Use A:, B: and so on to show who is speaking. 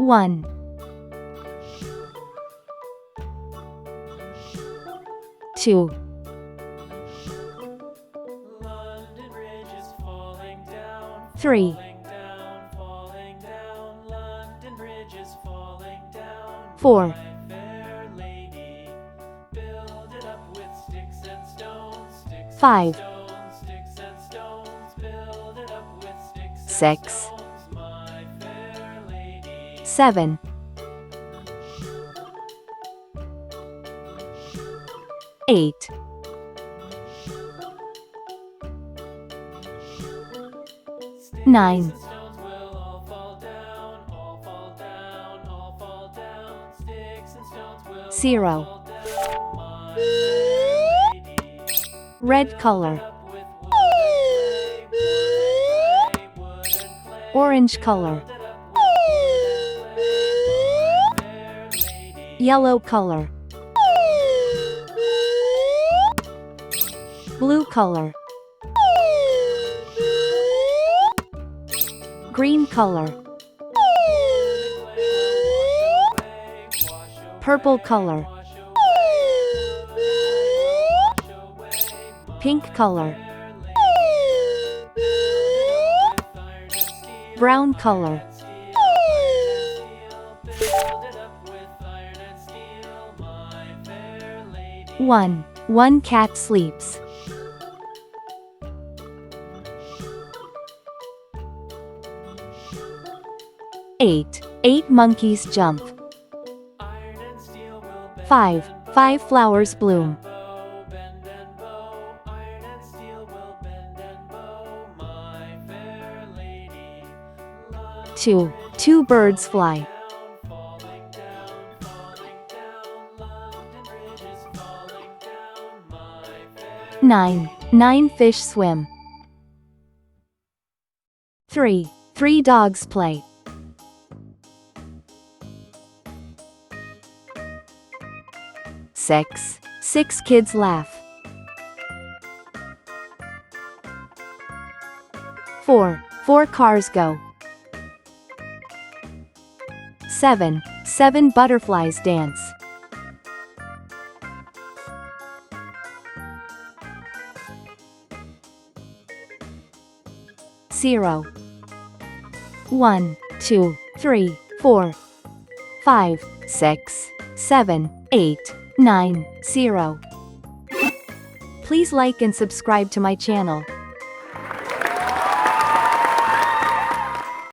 A: 1, 2, 3, 4, 5, 6, 7, 8, 9, 0. Red color, orange color, yellow color, blue color, green color, purple color, pink color, brown color. 1. One cat sleeps. 8. 8 monkeys jump. 5. 5 flowers bloom. 2. 2 birds fly. 9. 9 fish swim. 3. 3 dogs play. 6. 6 kids laugh. 4. 4 cars go. 7. 7 butterflies dance. 0. 1, 2, 3, 4, 5, 6, 7, 8, 9, 0. Please like and subscribe to my channel.